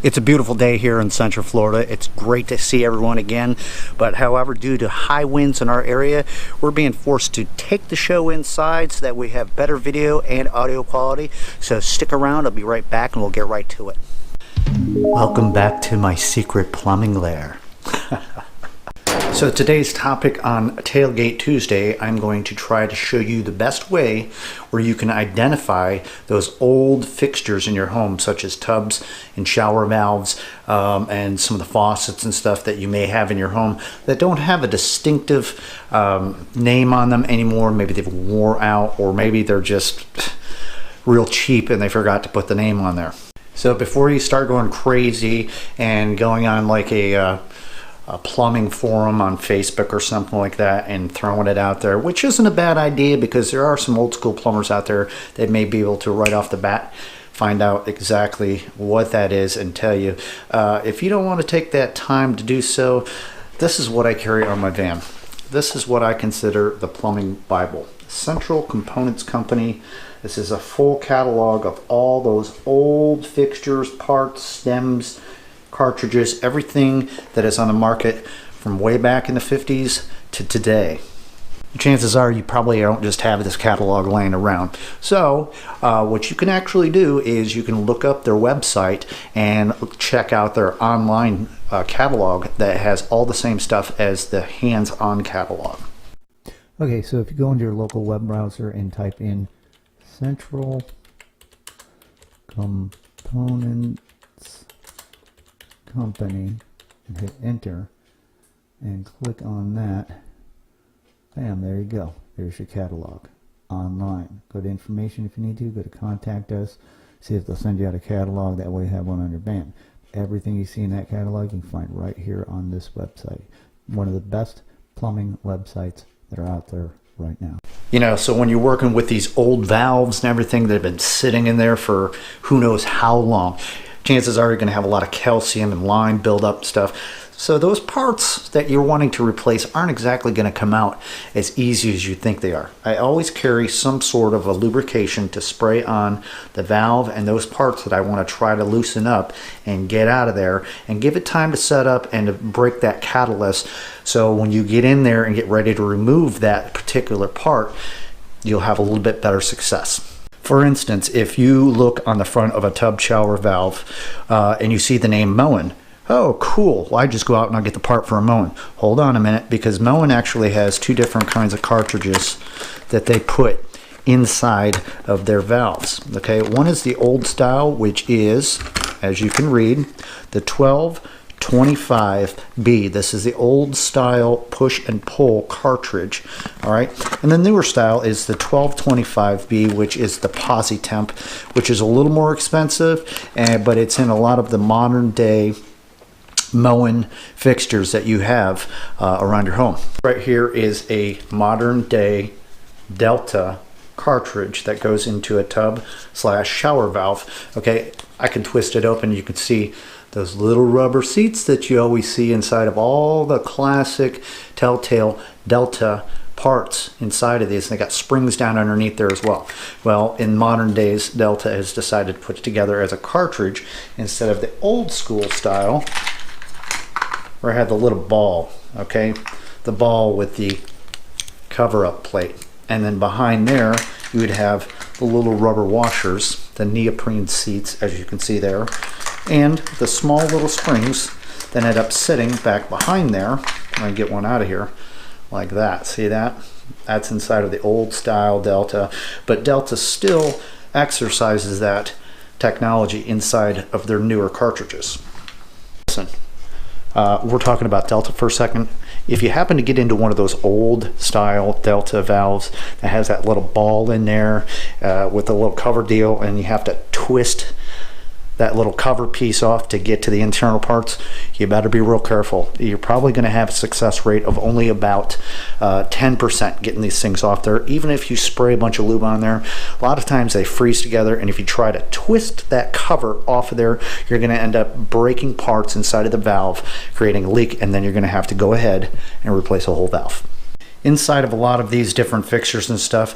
It's a beautiful day here in Central Florida. It's great to see everyone again, but however, due to high winds in our area, we're being forced to take the show inside so that we have better video and audio quality. So stick around, I'll be right back and we'll get right to it. Welcome back to my secret plumbing lair. So today's topic on Tailgate Tuesday, I'm going to try to show you the best way where you can identify those old fixtures in your home, such as tubs and shower valves and some of the faucets and stuff that you may have in your home that don't have a distinctive name on them anymore. Maybe they've wore out, or maybe they're just real cheap and they forgot to put the name on there. So before you start going crazy and going on like a plumbing forum on Facebook or something like that and throwing it out there, which isn't a bad idea because there are some old school plumbers out there that may be able to right off the bat find out exactly what that is and tell you. If you don't want to take that time to do so, this is what I carry on my van. This is what I consider the plumbing Bible. Central Components Company. This is a full catalog of all those old fixtures, parts, stems, cartridges, everything that is on the market from way back in the 50s to today. Chances are you probably don't just have this catalog laying around. So what you can actually do is you can look up their website and check out their online catalog that has all the same stuff as the hands-on catalog. Okay, so if you go into your local web browser and type in Central Components Company and hit enter and click on that, bam, there you go. There's your catalog online. Go to information if you need to, go to contact us, see if they'll send you out a catalog. That way you have one on your van. Everything you see in that catalog you can find right here on this website. One of the best plumbing websites that are out there right now. You know, so when you're working with these old valves and everything that have been sitting in there for who knows how long, chances are you're going to have a lot of calcium and lime buildup stuff. So those parts that you're wanting to replace aren't exactly going to come out as easy as you think they are. I always carry some sort of a lubrication to spray on the valve and those parts that I want to try to loosen up and get out of there, and give it time to set up and to break that catalyst. So when you get in there and get ready to remove that particular part, you'll have a little bit better success. For instance, if you look on the front of a tub shower valve and you see the name Moen, oh cool, well, I just go out and I'll get the part for a Moen. Hold on a minute, because Moen actually has two different kinds of cartridges that they put inside of their valves. Okay, one is the old style, which is, as you can read, the 1225B. This is the old style push and pull cartridge. All right, and the newer style is the 1225B, which is the posi temp, which is a little more expensive, but it's in a lot of the modern day Moen fixtures that you have around your home. Right here is a modern day Delta cartridge that goes into a tub slash shower valve. Okay, I can twist it open. You can see those little rubber seats that you always see inside of all the classic Telltale Delta parts inside of these. They got springs down underneath there as well. Well, in modern days, Delta has decided to put it together as a cartridge instead of the old school style where I had the little ball, okay? The ball with the cover-up plate. And then behind there, you would have the little rubber washers, the neoprene seats, as you can see there, and the small little springs that end up sitting back behind there. I'm gonna get one out of here, like that. See that? That's inside of the old style Delta, but Delta still exercises that technology inside of their newer cartridges. Listen. We're talking about Delta for a second. If you happen to get into one of those old style Delta valves that has that little ball in there with a little cover deal, and you have to twist that little cover piece off to get to the internal parts, you better be real careful. You're probably going to have a success rate of only about 10% getting these things off there. Even if you spray a bunch of lube on there, a lot of times they freeze together, and if you try to twist that cover off of there, you're going to end up breaking parts inside of the valve, creating a leak, and then you're going to have to go ahead and replace a whole valve. inside of a lot of these different fixtures and stuff,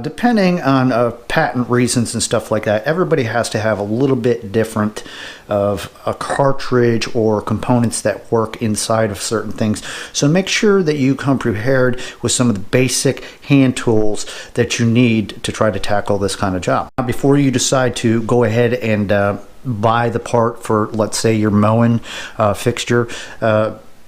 depending on patent reasons and stuff like that, everybody has to have a little bit different of a cartridge or components that work inside of certain things. So make sure that you come prepared with some of the basic hand tools that you need to try to tackle this kind of job. Now, before you decide to go ahead and buy the part for, let's say, your mowing fixture,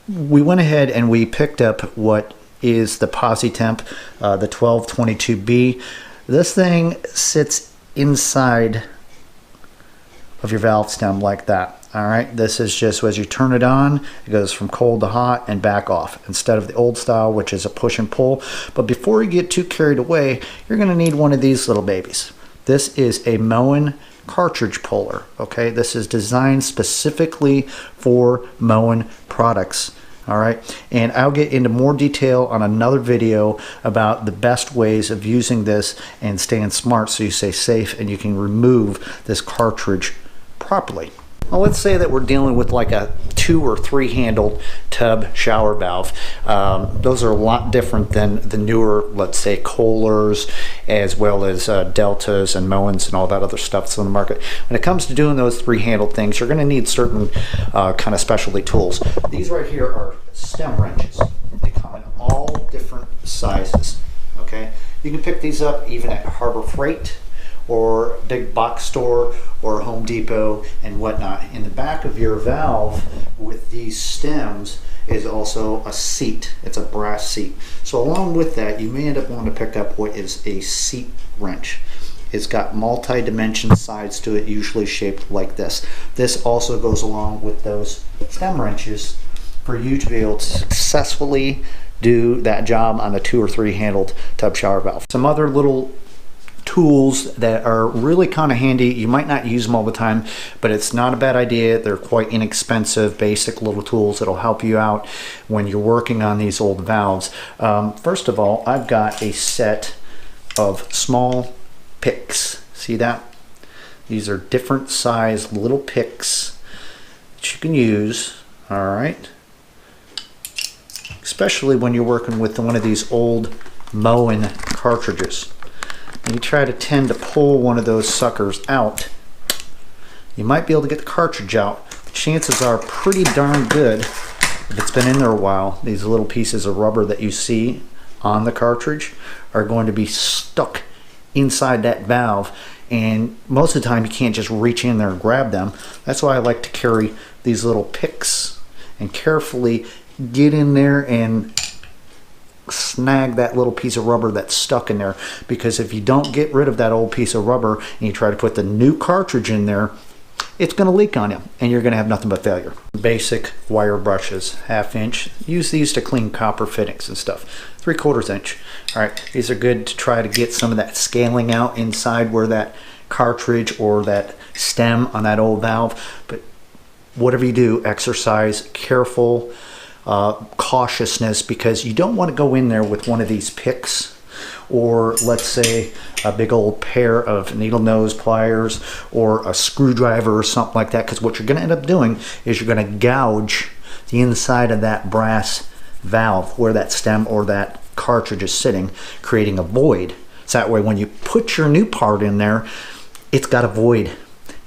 we went ahead and we picked up what is the PosiTemp, the 1222B. This thing sits inside of your valve stem like that. All right, this is just as you turn it on, it goes from cold to hot and back off, instead of the old style, which is a push and pull. But before you get too carried away, you're going to need one of these little babies. This is a mowing cartridge puller. Okay, this is designed specifically for mowing products. All right, and I'll get into more detail on another video about the best ways of using this and staying smart so you stay safe and you can remove this cartridge properly. Well, let's say that we're dealing with like a 2 or 3 handled tub shower valve. Those are a lot different than the newer, let's say, Kohlers, as well as Deltas and Moens and all that other stuff that's on the market. When it comes to doing those 3 handled things, you're going to need certain kind of specialty tools. These right here are stem wrenches. They come in all different sizes. Okay, you can pick these up even at Harbor Freight or a big box store or Home Depot and whatnot. In the back of your valve with these stems is also a seat. It's a brass seat. So along with that, you may end up wanting to pick up what is a seat wrench. It's got multi-dimension sides to it, usually shaped like this. This also goes along with those stem wrenches for you to be able to successfully do that job on a 2 or 3 handled tub shower valve. Some other little tools that are really kind of handy. You might not use them all the time, but it's not a bad idea. They're quite inexpensive, basic little tools that'll help you out when you're working on these old valves. First of all, I've got a set of small picks. See that? These are different size little picks that you can use. All right. Especially when you're working with one of these old mowing cartridges. And you try to tend to pull one of those suckers out, you might be able to get the cartridge out. The chances are pretty darn good, if it's been in there a while, these little pieces of rubber that you see on the cartridge are going to be stuck inside that valve, and most of the time you can't just reach in there and grab them. That's why I like to carry these little picks and carefully get in there and snag that little piece of rubber that's stuck in there, because if you don't get rid of that old piece of rubber and you try to put the new cartridge in there, it's going to leak on you and you're going to have nothing but failure. Basic wire brushes, 1/2 inch. Use these to clean copper fittings and stuff. 3/4 inch. All right, these are good to try to get some of that scaling out inside where that cartridge or that stem on that old valve. But whatever you do, exercise careful cautiousness, because you don't want to go in there with one of these picks, or let's say a big old pair of needle nose pliers or a screwdriver or something like that, because what you're going to end up doing is you're going to gouge the inside of that brass valve where that stem or that cartridge is sitting, creating a void. So that way when you put your new part in there, it's got a void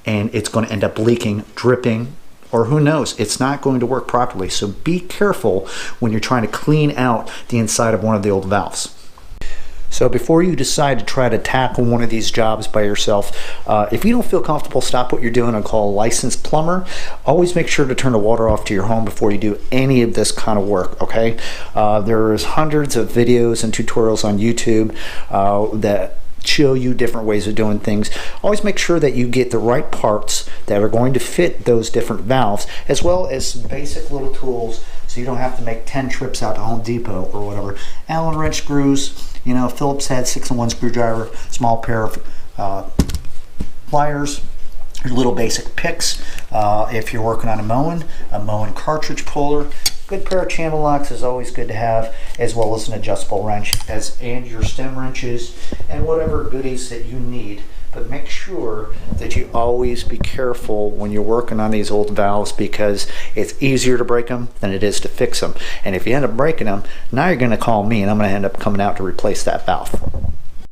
and it's going to end up leaking, dripping, or who knows, it's not going to work properly. So be careful when you're trying to clean out the inside of one of the old valves. So before you decide to try to tackle one of these jobs by yourself, if you don't feel comfortable, stop what you're doing and call a licensed plumber. Always make sure to turn the water off to your home before you do any of this kind of work, okay? There's hundreds of videos and tutorials on YouTube that show you different ways of doing things. Always make sure that you get the right parts that are going to fit those different valves, as well as some basic little tools so you don't have to make 10 trips out to Home Depot or whatever. Allen wrench screws, you know, Phillips head 6-in-1 screwdriver, small pair of pliers, your little basic picks. If you're working on a mowing cartridge puller, good pair of channel locks is always good to have, as well as an adjustable wrench, and your stem wrenches and whatever goodies that you need But make sure that you always be careful when you're working on these old valves, because it's easier to break them than it is to fix them. And if you end up breaking them, now you're going to call me and I'm going to end up coming out to replace that valve.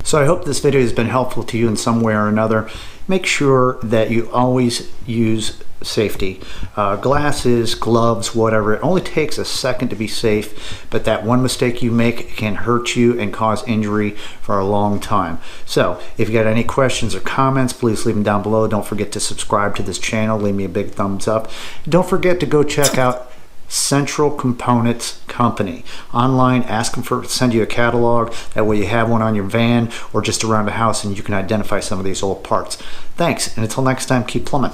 So I hope this video has been helpful to you in some way or another. Make sure that you always use safety. Glasses, gloves, whatever. It only takes a second to be safe, but that one mistake you make can hurt you and cause injury for a long time. So if you got any questions or comments, please leave them down below. Don't forget to subscribe to this channel. Leave me a big thumbs up. Don't forget to go check out Central Components Company online. Ask them to send you a catalog. That way you have one on your van or just around the house and you can identify some of these old parts. Thanks, and until next time, keep plumbing.